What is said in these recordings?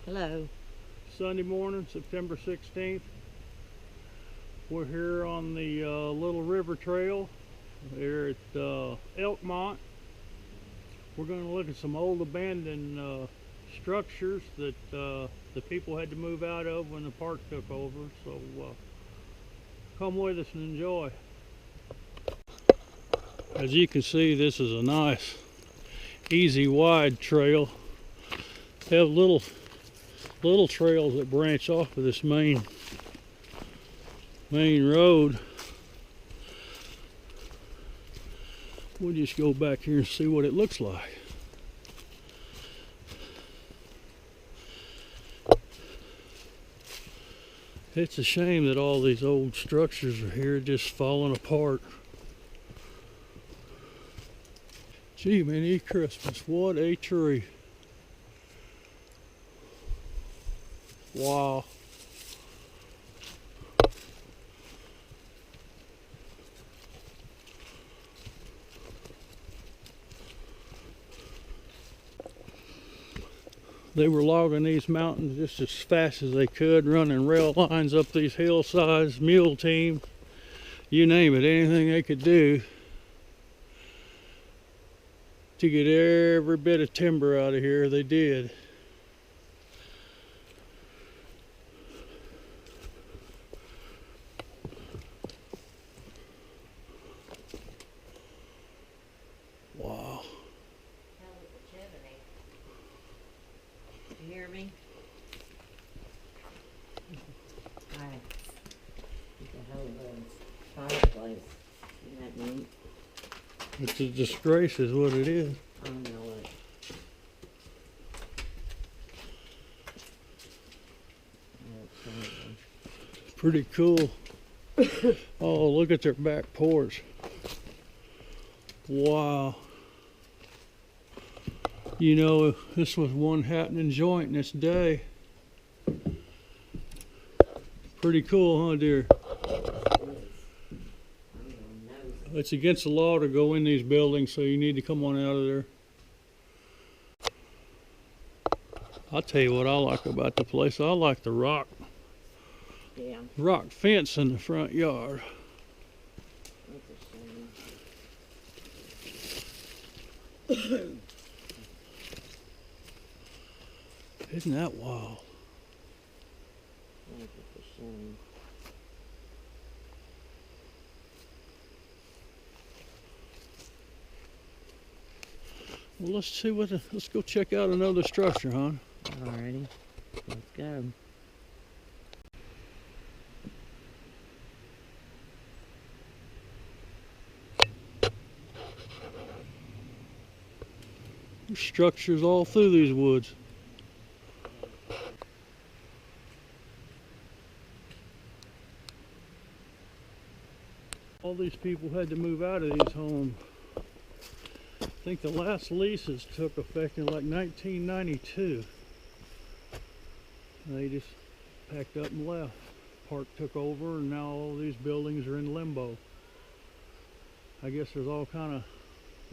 Hello. Sunday morning, September 16th. We're here on the Little River Trail here at Elkmont. We're going to look at some old abandoned structures that the people had to move out of when the park took over. So come with us and enjoy. As you can see, this is a nice, easy, wide trail. They have little trails that branch off of this main road. We'll just go back here and see what it looks like. It's a shame that all these old structures are here just falling apart. Gee, many Christmas, what a tree. Wow. They were logging these mountains just as fast as they could, running rail lines up these hillsides, mule team, you name it, anything they could do to get every bit of timber out of here, they did. Wow. You hear me? Alright. Get the hell of this fireplace. Isn't that neat? It's a disgrace is what it is. I know it. Pretty cool. Oh, look at their back porch. Wow. You know, this was one happening joint in its day. Pretty cool, huh, dear? It's against the law to go in these buildings, so you need to come on out of there. I'll tell you what I like about the place. I like the rock fence in the front yard. That's a shame. Isn't that wild? That's a shame. Well, let's go check out another structure, huh? Alrighty, let's go. There's structures all through these woods. All these people had to move out of these homes. I think the last leases took effect in like 1992. They just packed up and left. Park took over and now all these buildings are in limbo. I guess there's all kind of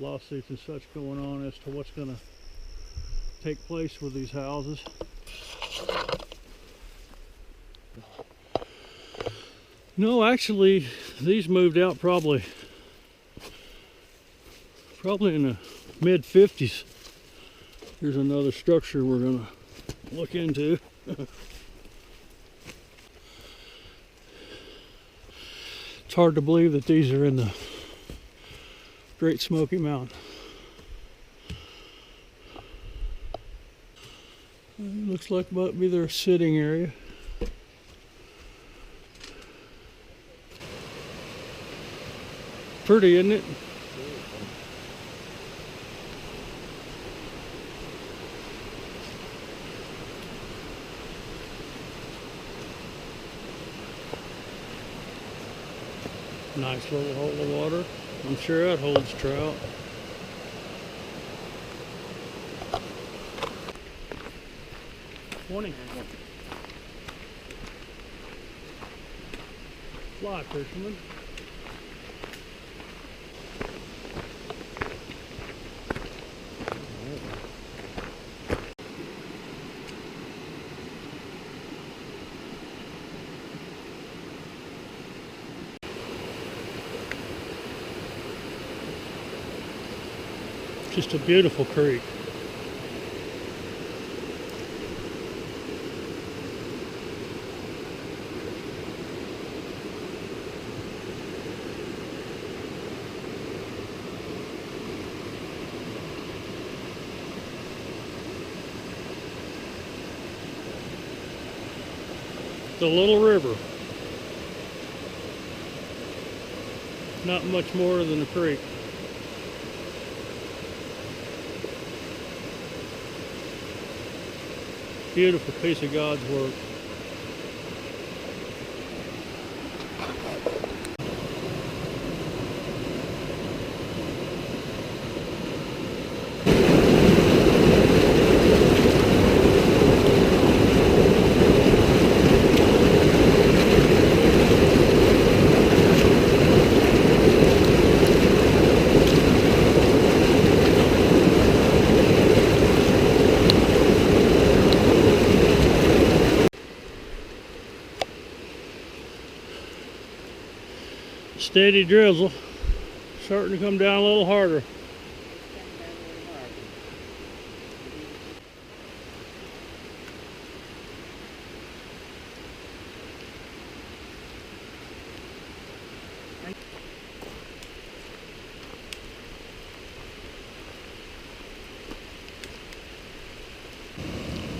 lawsuits and such going on as to what's going to take place with these houses. No, actually, these moved out probably in the mid-50s. Here's another structure we're going to look into. It's hard to believe that these are in the Great Smoky Mountain. It looks like might be their sitting area. Pretty, isn't it? Nice little hole of water. I'm sure that holds trout. Morning. Fly fisherman. Just a beautiful creek. The little river. Not much more than a creek. Beautiful piece of God's work. Steady drizzle, starting to come down a little harder.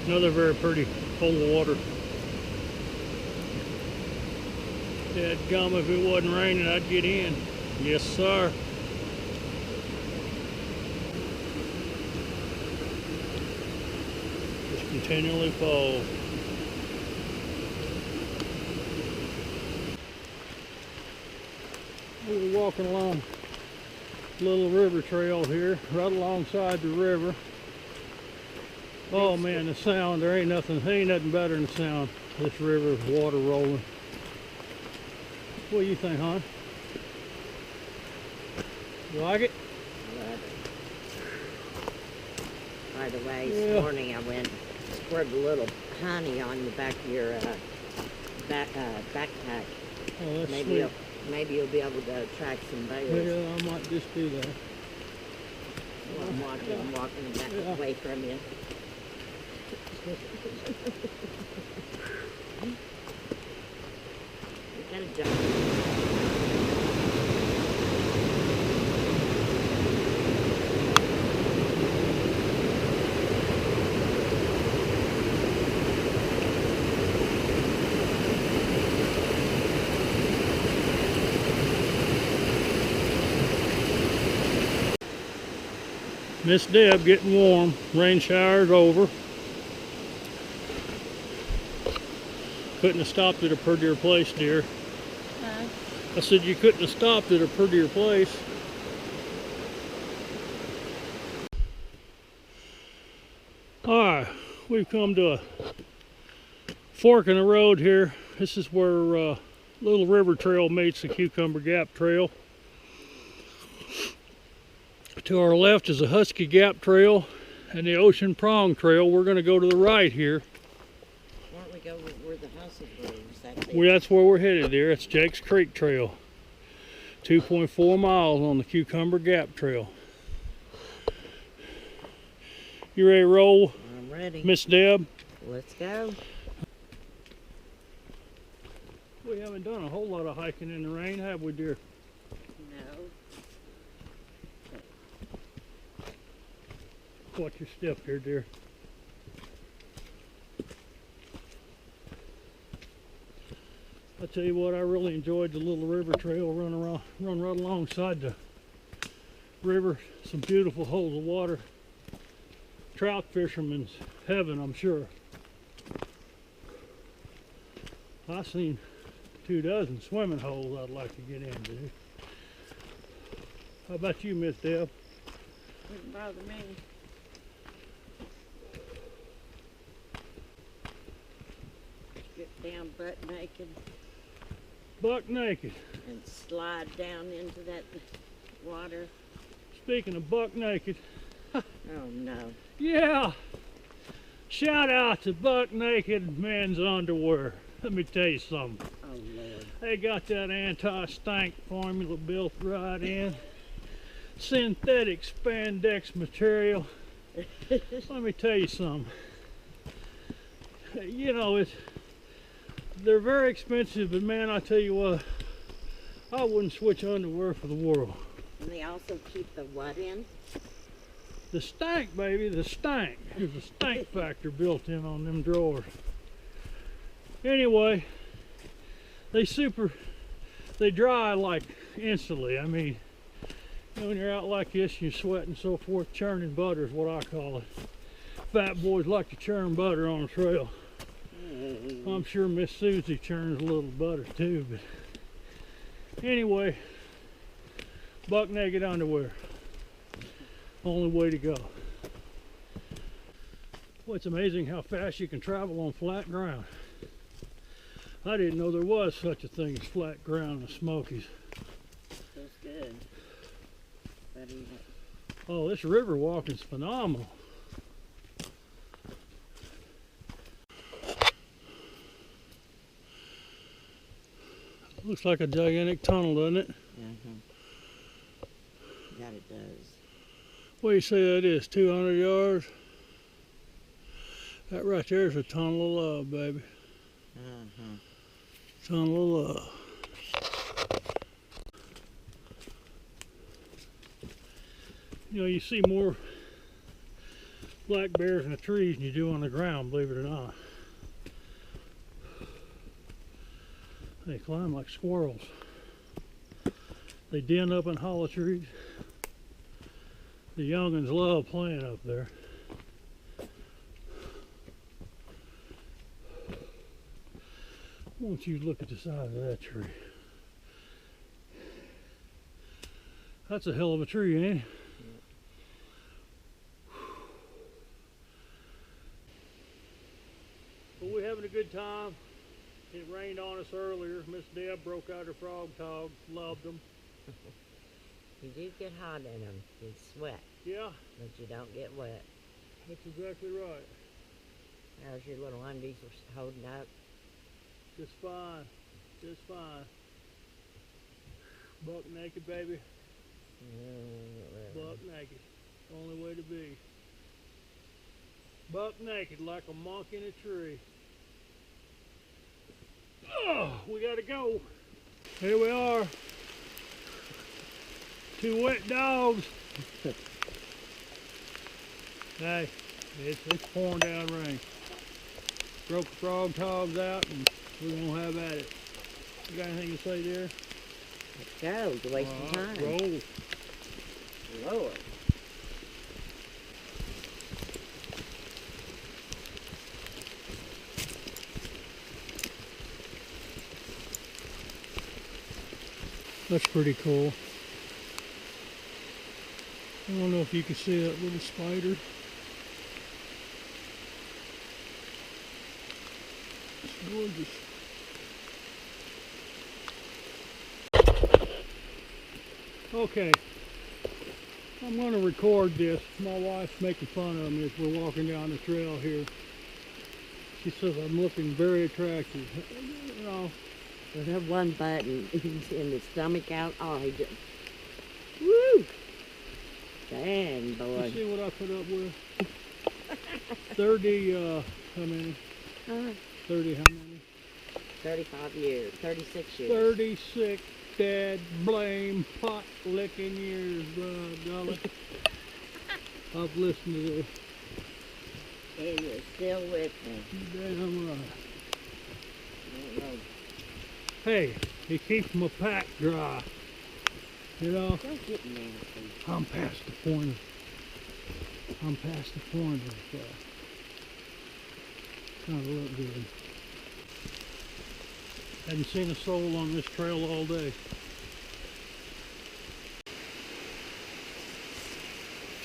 Another very pretty hole of water. Dadgum, if it wasn't raining, I'd get in. Yes, sir. Just continually fall. We're walking along a little river trail here, right alongside the river. Oh man, the sound, there ain't nothing better than the sound. This river, water rolling. What do you think, hon? You like it? Love it. By the way, this morning I went squirted a little honey on the back of your backpack. Oh, that's maybe sweet. Maybe you'll be able to attract some bears. Yeah, I might just do that. While I'm walking back away from you. You gotta jump. Miss Deb getting warm. Rain showers over. Couldn't have stopped at a prettier place, dear. Huh? I said you couldn't have stopped at a prettier place. Alright, we've come to a fork in the road here. This is where Little River Trail meets the Cucumber Gap Trail. To our left is the Husky Gap Trail and the Ocean Prong Trail. We're going to go to the right here. Why don't we go where the houses were? That's where we're headed there. It's Jake's Creek Trail. 2.4 miles on the Cucumber Gap Trail. You ready to roll? I'm ready. Miss Deb? Let's go. We haven't done a whole lot of hiking in the rain, have we, dear? No. Watch your step here, dear. I tell you what, I really enjoyed the Little River Trail. Run right alongside the river. Some beautiful holes of water. Trout fisherman's heaven, I'm sure. I seen 24 swimming holes I'd like to get into. How about you, Miss Deb? Wouldn't bother me. Get down butt naked. Buck naked. And slide down into that water. Speaking of buck naked. Oh no. Yeah. Shout out to Buck Naked Men's Underwear. Let me tell you something. Oh Lord. They got that anti-stank formula built right in. synthetic spandex material. Let me tell you something. You know, they're very expensive, but man, I tell you what, I wouldn't switch underwear for the world. And they also keep the what in? The stank, baby, the stank. There's a stank factor built in on them drawers. Anyway, they dry like instantly. I mean, you know, when you're out like this, you're sweating and so forth, churning butter is what I call it. Fat boys like to churn butter on the trail. I'm sure Miss Susie churns a little butter too, but anyway, buck naked underwear. Only way to go. Well, it's amazing how fast you can travel on flat ground. I didn't know there was such a thing as flat ground in the Smokies. Feels good. Oh, this river walking's phenomenal. Looks like a gigantic tunnel, doesn't it? That it does. What do you say that is, 200 yards? That right there is a tunnel of love, baby. Tunnel of love. You know, you see more black bears in the trees than you do on the ground, believe it or not. They climb like squirrels. They den up in hollow trees. The young'uns love playing up there. Won't you look at the size of that tree? That's a hell of a tree, ain't it? Well, we're having a good time. It rained on us earlier. Miss Deb broke out her frog togs, loved them. You do get hot in them. You sweat. Yeah. But you don't get wet. That's exactly right. How's your little undies holding up? Just fine. Just fine. Buck naked, baby. Buck naked. Only way to be. Buck naked like a monk in a tree. Oh, we gotta go. Here we are. Two wet dogs. Hey, it's pouring down rain. Broke the frog togs out and we're gonna have at it. You got anything to say there? Let's go. You're wasting time. Roll. Lord. That's pretty cool. I don't know if you can see that little spider. It's gorgeous. Okay, I'm going to record this. My wife's making fun of me as we're walking down the trail here. She says I'm looking very attractive. You know, There's that one button in the stomach out. Oh, he just... Woo! Dang, boy. you see what I put up with? 30, how many? 30 how many? 35 years. 36 years. 36 dead, blame, pot licking years, darling. I've listened to this. And you're still with me. Damn right. I don't know. Hey, it keeps my pack dry. You know? Don't get nasty. I'm past the point of trying to look good. Hadn't seen a soul on this trail all day.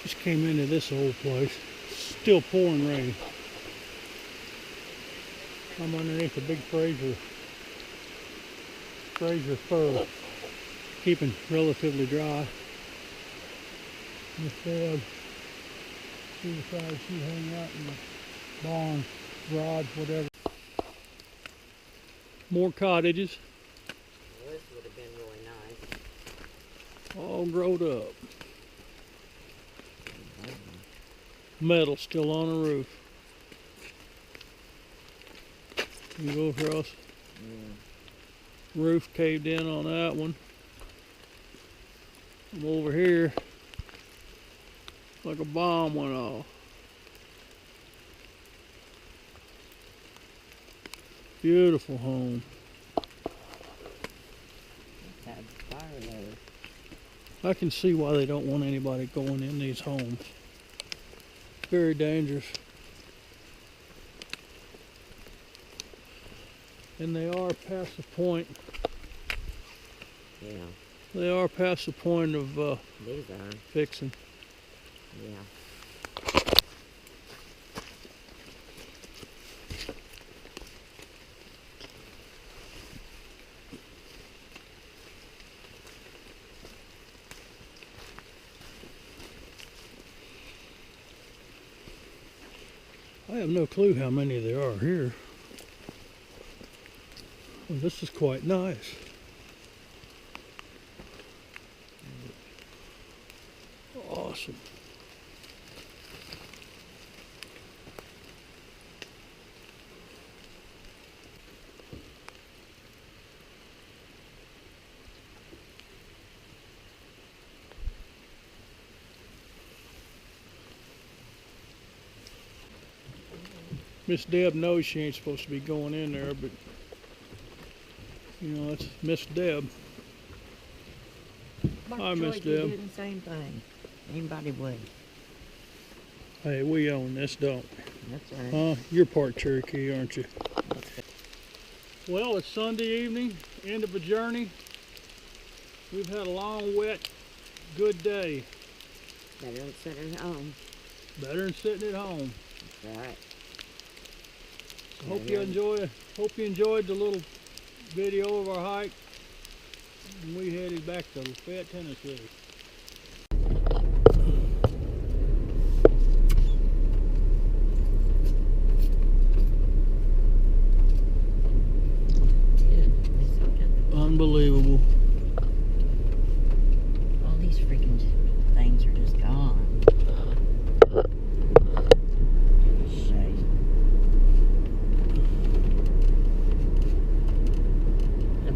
Just came into this old place. Still pouring rain. I'm underneath a big Fraser fir, keeping relatively dry. Miss Deb, she decided she'd hang out in the barn, garage, whatever. More cottages, Well, this would have been really nice. all growed up. Metal still on the roof. You go across. Yeah. Roof caved in on that one. I'm over here. Like a bomb went off. Beautiful home. Had fire there. I can see why they don't want anybody going in these homes. Very dangerous. And they are past the point. Yeah. They are past the point of These are. fixing. Yeah. I have no clue how many there are here. Well, this is quite nice. Awesome. Miss Deb knows she ain't supposed to be going in there, but you know, it's Miss Deb. Hi, Miss Deb. Do the same thing. Anybody would. Hey, we own this, don't we? That's right. You're part Cherokee, aren't you? Well, it's Sunday evening, end of a journey. We've had a long, wet, good day. Better than sitting at home. Better than sitting at home. That's right. Hope you enjoyed the little video of our hike. And we headed back to Lafayette, Tennessee. Unbelievable. All these freaking things are just gone.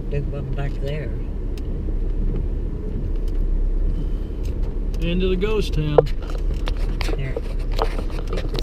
Big one back there. Into the ghost town. There.